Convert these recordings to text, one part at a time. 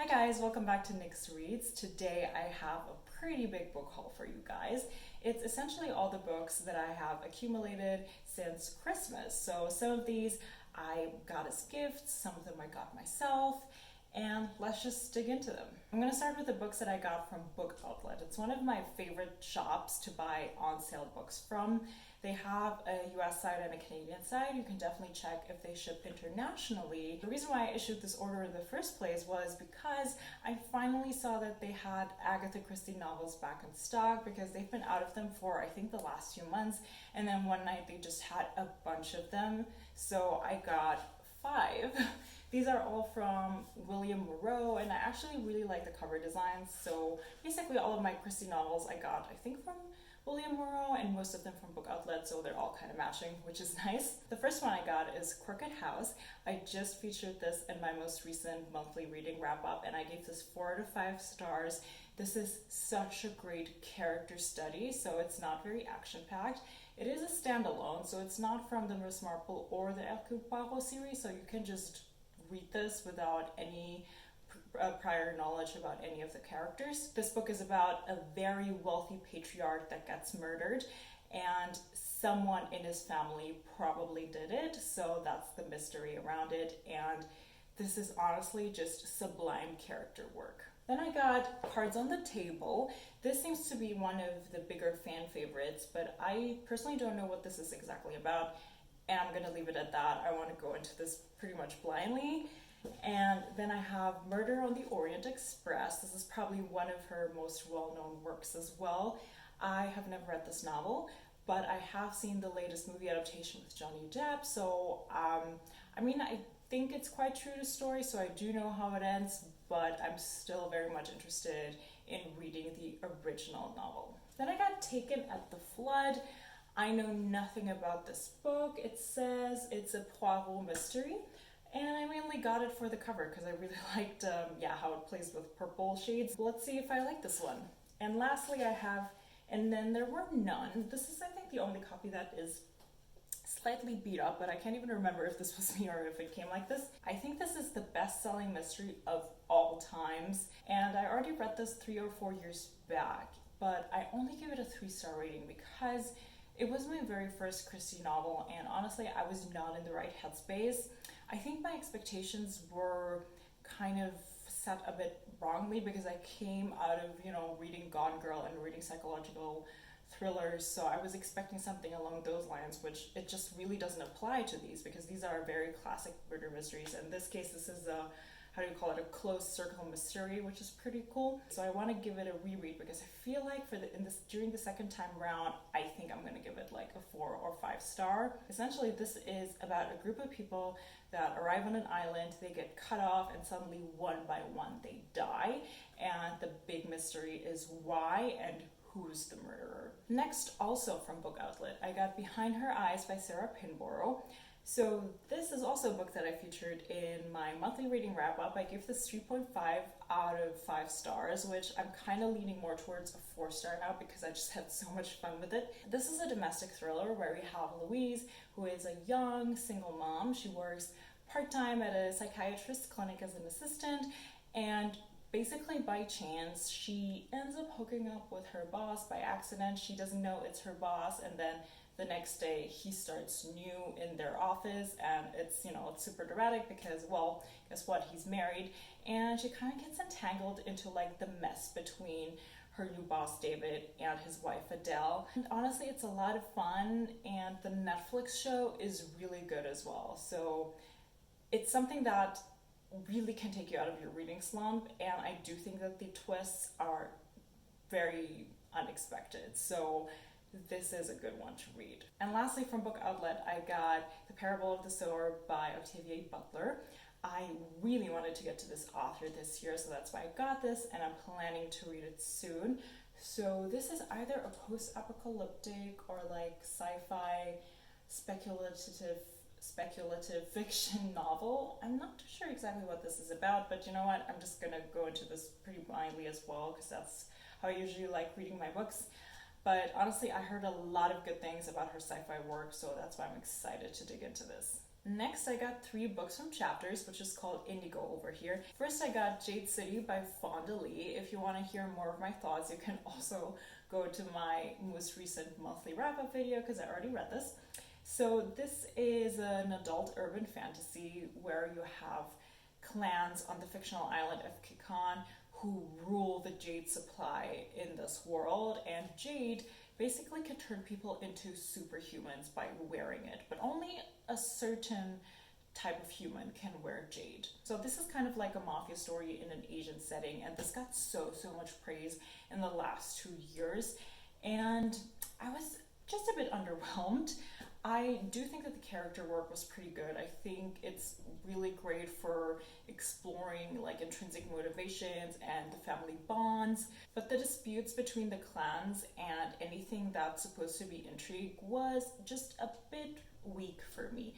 Hi guys, welcome back to Nyx Reads. Today I have a pretty big book haul for you guys. It's essentially all the books that I have accumulated since Christmas. So some of these I got as gifts, some of them I got myself, and let's just dig into them. I'm going to start with the books that I got from Book Outlet. It's one of my favorite shops to buy on sale books from. They have a US side and a Canadian side. You can definitely check if they ship internationally. The reason why I issued this order in the first place was because I finally saw that they had Agatha Christie novels back in stock because they've been out of them for I think the last few months, and then one night they just had a bunch of them. So I got 5. These are all from William Moreau, and I actually really like the cover designs. So basically all of my Christie novels I got, I think, from William Moreau, and most of them from Book Outlet, so they're all kind of matching, which is nice. The first one I got is Crooked House. I just featured this in my most recent monthly reading wrap-up, and I gave this 4 out of 5 stars. This is such a great character study, so it's not very action-packed. It is a standalone, so it's not from the Miss Marple or the Hercule Poirot series, so you can just read this without any prior knowledge about any of the characters. This book is about a very wealthy patriarch that gets murdered, and someone in his family probably did it, so that's the mystery around it, and this is honestly just sublime character work. Then I got Cards on the Table. This seems to be one of the bigger fan favorites, but I personally don't know what this is exactly about, and I'm going to leave it at that. I want to go into this pretty much blindly. And then I have Murder on the Orient Express. This is probably one of her most well-known works as well. I have never read this novel, but I have seen the latest movie adaptation with Johnny Depp, so I think it's quite true to the story, so I do know how it ends, but I'm still very much interested in reading the original novel. Then I got Taken at the Flood. I know nothing about this book. It says it's a Poirot mystery, and I mainly got it for the cover because I really liked how it plays with purple shades. Let's see if I like this one. And lastly I have And Then There Were None. This is, I think, the only copy that is slightly beat up, but I can't even remember if this was me or if it came like this. I think this is the best-selling mystery of all times, and I already read this 3 or 4 years back, but I only give it a 3-star rating because it was my very first Christie novel, and honestly I was not in the right headspace. I think my expectations were kind of set a bit wrongly because I came out of, reading Gone Girl and reading psychological thrillers, so I was expecting something along those lines, which it just really doesn't apply to these because these are very classic murder mysteries. In this case, this is a a closed circle mystery, which is pretty cool. So I want to give it a reread because I feel like during the second time round, I think I'm going to give it like a 4 or 5 star. Essentially, this is about a group of people that arrive on an island, they get cut off, and suddenly one by one they die. And the big mystery is why and who's the murderer. Next, also from Book Outlet, I got Behind Her Eyes by Sarah Pinborough. So this is also a book that I featured in my monthly reading wrap-up. I give this 3.5 out of 5 stars, which I'm kind of leaning more towards a 4-star now because I just had so much fun with it. This is a domestic thriller where we have Louise, who is a young single mom. She works part-time at a psychiatrist's clinic as an assistant, and basically by chance, she ends up hooking up with her boss by accident. She doesn't know it's her boss, and then the next day he starts new in their office, and it's super dramatic because, well, guess what, he's married, and she kind of gets entangled into like the mess between her new boss David and his wife Adele. And honestly, it's a lot of fun, and the Netflix show is really good as well. So it's something that really can take you out of your reading slump, and I do think that the twists are very unexpected. So this is a good one to read. And lastly, from Book Outlet, I got The Parable of the Sower by Octavia Butler. I really wanted to get to this author this year, so that's why I got this, and I'm planning to read it soon. So this is either a post-apocalyptic or like sci-fi speculative fiction novel. I'm not too sure exactly what this is about, but you know what? I'm just gonna go into this pretty blindly as well because that's how I usually like reading my books. But honestly, I heard a lot of good things about her sci-fi work, so that's why I'm excited to dig into this. Next, I got 3 books from Chapters, which is called Indigo over here. First, I got Jade City by Fonda Lee. If you want to hear more of my thoughts, you can also go to my most recent monthly wrap-up video because I already read this. So this is an adult urban fantasy where you have clans on the fictional island of Kikan who rule the jade supply in this world, and jade basically can turn people into superhumans by wearing it, but only a certain type of human can wear jade. So this is kind of like a mafia story in an Asian setting, and this got so much praise in the last 2 years, and I was just a bit underwhelmed. I do think that the character work was pretty good. I think it's really great for exploring like intrinsic motivations and the family bonds, but the disputes between the clans and anything that's supposed to be intrigue was just a bit weak for me.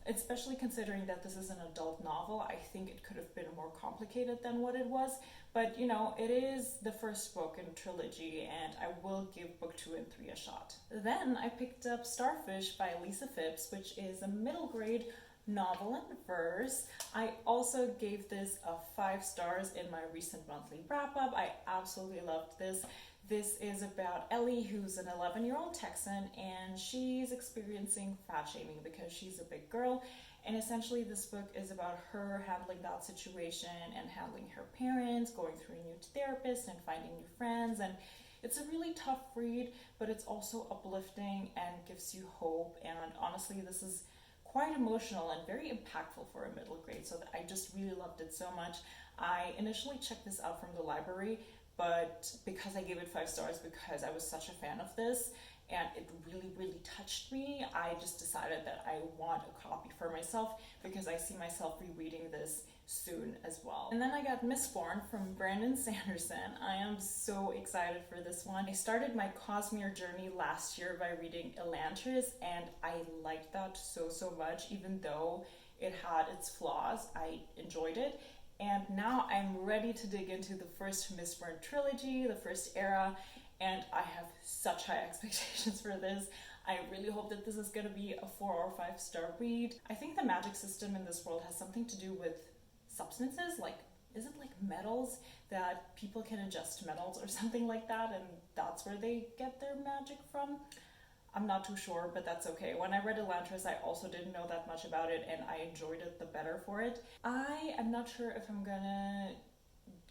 Especially considering that this is an adult novel, I think it could have been more complicated than what it was. But you know, it is the first book in a trilogy, and I will give book 2 and 3 a shot. Then I picked up Starfish by Lisa Phipps, which is a middle grade novel in verse. I also gave this a 5 stars in my recent monthly wrap up. I absolutely loved this. This is about Ellie, who's an 11-year-old Texan, and she's experiencing fat shaming because she's a big girl. And essentially this book is about her handling that situation and handling her parents, going through a new therapist and finding new friends. And it's a really tough read, but it's also uplifting and gives you hope. And honestly, this is quite emotional and very impactful for a middle grade, so I just really loved it so much. I initially checked this out from the library, but because I gave it 5 stars because I was such a fan of this and it really touched me, I just decided that I want a copy for myself because I see myself rereading this soon as well. And then I got Mistborn from Brandon Sanderson. I am so excited for this one. I started my Cosmere journey last year by reading Elantris, and I liked that so much. Even though it had its flaws, I enjoyed it. And now I'm ready to dig into the first Mistborn trilogy, the first era, and I have such high expectations for this. I really hope that this is going to be a 4 or 5 star read. I think the magic system in this world has something to do with substances, like, is it like metals, that people can ingest metals or something like that, and that's where they get their magic from? I'm not too sure, but that's okay. When I read Elantris, I also didn't know that much about it, and I enjoyed it the better for it. I am not sure if I'm gonna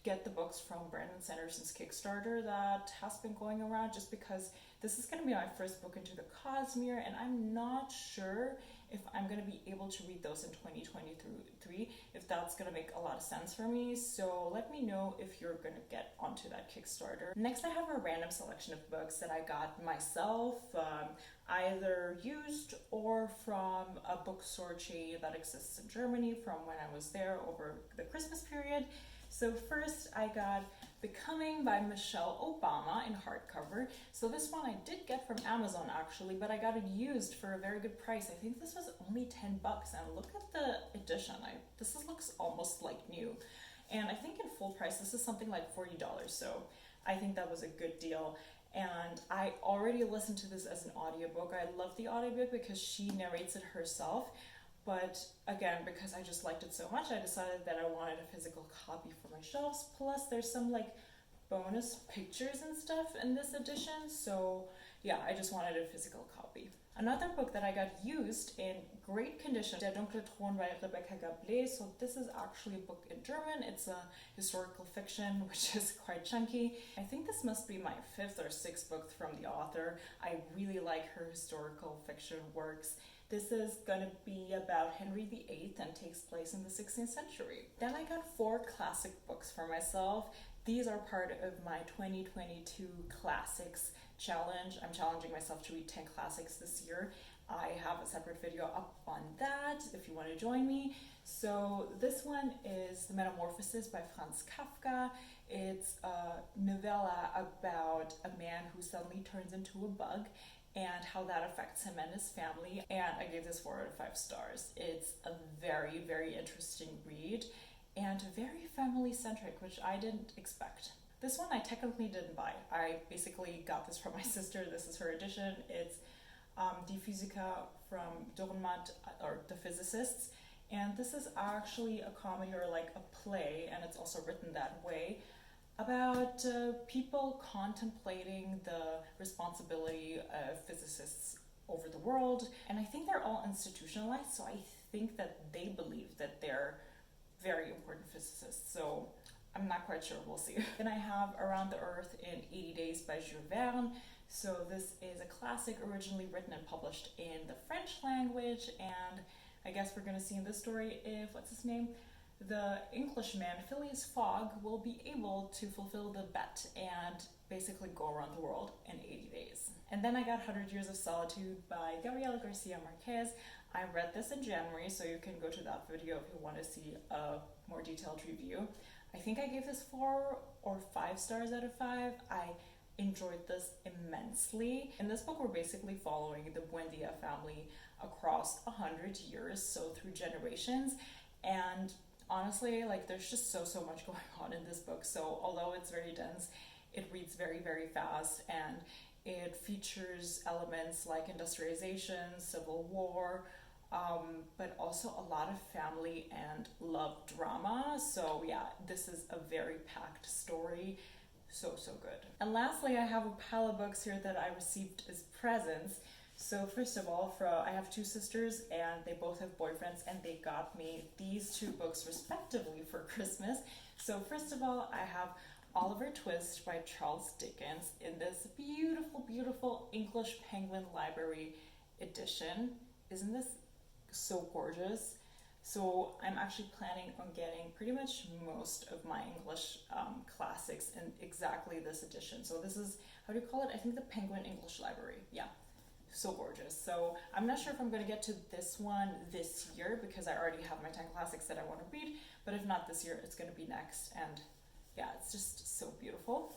get the books from Brandon Sanderson's Kickstarter that has been going around, just because this is going to be my first book into the Cosmere, and I'm not sure if I'm going to be able to read those in 2023, if that's going to make a lot of sense for me. So let me know if you're going to get onto that Kickstarter. Next, I have a random selection of books that I got myself, either used or from a bookstore chain that exists in Germany from when I was there over the Christmas period. So first I got Becoming by Michelle Obama in hardcover. So this one I did get from Amazon actually, but I got it used for a very good price. I think this was only $10, and look at the edition. This looks almost like new. And I think in full price this is something like $40, so I think that was a good deal. And I already listened to this as an audiobook. I love the audiobook because she narrates it herself. But again, because I just liked it so much, I decided that I wanted a physical copy for my shelves. Plus, there's some like bonus pictures and stuff in this edition. So yeah, I just wanted a physical copy. Another book that I got used in great condition, Der dunkle Thron by Rebecca Gablé. So this is actually a book in German. It's a historical fiction, which is quite chunky. I think this must be my 5th or 6th book from the author. I really like her historical fiction works. This is going to be about Henry VIII and takes place in the 16th century. Then I got 4 classic books for myself. These are part of my 2022 classics challenge. I'm challenging myself to read 10 classics this year. I have a separate video up on that if you want to join me. So this one is The Metamorphosis by Franz Kafka. It's a novella about a man who suddenly turns into a bug and how that affects him and his family. And I gave this 4 out of 5 stars. It's a very interesting read and very family-centric, which I didn't expect. This one I technically didn't buy. I basically got this from my sister. This is her edition. It's Die Physiker from Dürrenmatt, or The Physicists. And this is actually a comedy, or like a play, and it's also written that way, about people contemplating the responsibility of physicists over the world. And I think they're all institutionalized, so I think that they believe that they're very important physicists. So I'm not quite sure, we'll see. Then I have Around the Earth in 80 Days by Jules Verne. So this is a classic originally written and published in the French language, and I guess we're gonna see in this story if, what's his name? The Englishman, Phileas Fogg, will be able to fulfill the bet and basically go around the world in 80 days. And then I got 100 Years of Solitude by Gabriel Garcia Marquez. I read this in January, so you can go to that video if you want to see a more detailed review. I think I gave this 4 or 5 stars out of 5. I enjoyed this immensely. In this book, we're basically following the Buendia family across 100 years, so through generations. And honestly, like, there's just so much going on in this book. So although it's very dense, it reads very fast, and it features elements like industrialization, civil war, but also a lot of family and love drama. So yeah, this is a very packed story. So good. And lastly, I have a pile of books here that I received as presents. So first of all, I have 2 sisters, and they both have boyfriends, and they got me these 2 books respectively for Christmas. So first of all, I have Oliver Twist by Charles Dickens in this beautiful English Penguin Library edition. Isn't this so gorgeous? So I'm actually planning on getting pretty much most of my English classics in exactly this edition. So this is, how do you call it? I think the Penguin English Library. Yeah, so gorgeous. So I'm not sure if I'm going to get to this one this year, because I already have my 10 classics that I want to read, but if not this year, it's going to be next. And yeah, it's just so beautiful.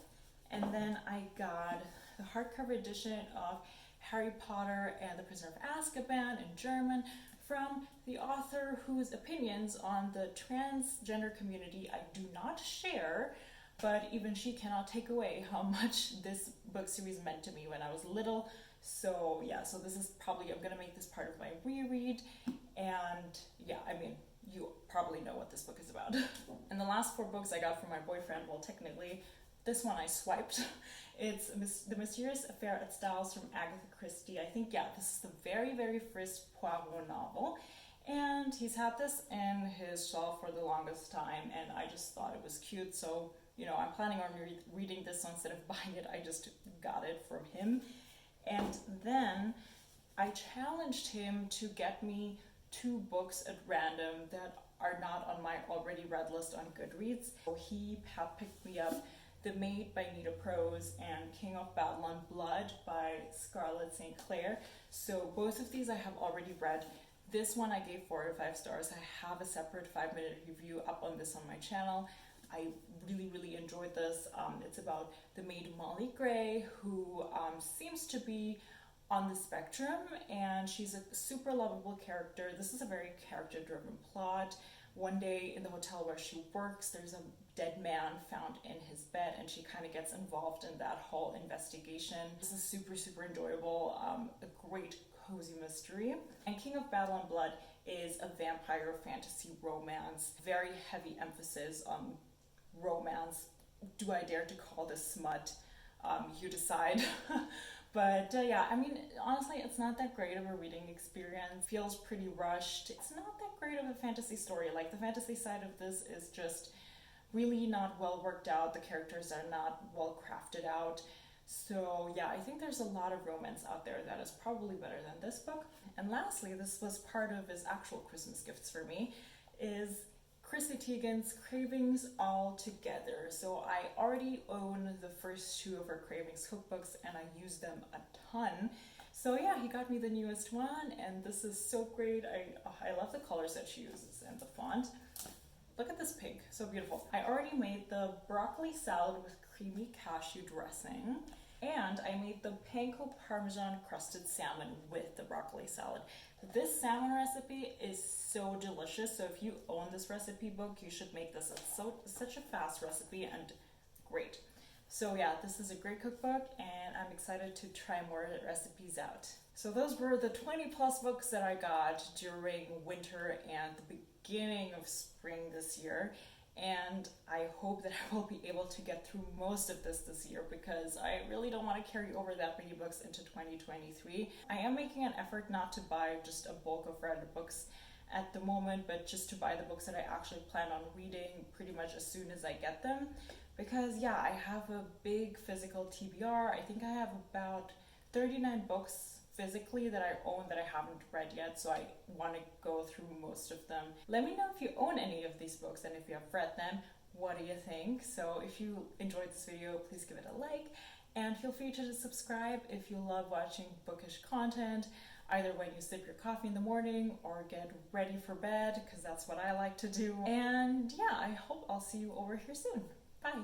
And then I got the hardcover edition of Harry Potter and the Prisoner of Azkaban in German, from the author whose opinions on the transgender community I do not share, but even she cannot take away how much this book series meant to me when I was little. So yeah, so this is probably, I'm gonna make this part of my reread, and yeah, I mean, you probably know what this book is about. And the last 4 books I got from my boyfriend, well, technically, this one I swiped. It's The Mysterious Affair at Styles from Agatha Christie. I think, yeah, this is the very first Poirot novel. And he's had this in his shelf for the longest time, and I just thought it was cute. So, you know, I'm planning on reading this, so instead of buying it, I just got it from him. And then I challenged him to get me 2 books at random that are not on my already read list on Goodreads. So he picked me up The Maid by Nita Prose and King of Babylon Blood by Scarlett St. Clair. So both of these I have already read. This one I gave 4 out of 5 stars. I have a separate 5-minute review up on this on my channel. I really enjoyed this. It's about the maid Molly Gray, who seems to be on the spectrum, and she's a super lovable character. This is a very character-driven plot. One day in the hotel where she works, there's a dead man found in his bed, and she kind of gets involved in that whole investigation. This is super enjoyable, a great cozy mystery. And King of Babylon Blood is a vampire fantasy romance, very heavy emphasis on romance. Do I dare to call this smut? You decide. But yeah, I mean, honestly, it's not that great of a reading experience. Feels pretty rushed. It's not that great of a fantasy story. Like, the fantasy side of this is just really not well worked out. The characters are not well crafted out. So yeah, I think there's a lot of romance out there that is probably better than this book. And lastly, this was part of his actual Christmas gifts for me, is Chrissy Teigen's Cravings All Together. So I already own the first 2 of her Cravings cookbooks, and I use them a ton. So yeah, he got me the newest one, and this is so great. I love the colors that she uses and the font. Look at this pink, so beautiful. I already made the broccoli salad with creamy cashew dressing, and I made the panko parmesan crusted salmon with the broccoli salad. This salmon recipe is so delicious, so if you own this recipe book, you should make this. It's such a fast recipe and great. So yeah, this is a great cookbook and I'm excited to try more recipes out. So those were the 20 plus books that I got during winter and the beginning of spring this year. And I hope that I will be able to get through most of this year, because I really don't want to carry over that many books into 2023. I am making an effort not to buy just a bulk of read books at the moment, but just to buy the books that I actually plan on reading pretty much as soon as I get them. Because yeah, I have a big physical TBR. I think I have about 39 books physically that I own that I haven't read yet, so I want to go through most of them. Let me know if you own any of these books and if you have read them. What do you think? So if you enjoyed this video, please give it a like, and feel free to subscribe if you love watching bookish content, either when you sip your coffee in the morning or get ready for bed, because that's what I like to do. And yeah, I hope I'll see you over here soon. Bye!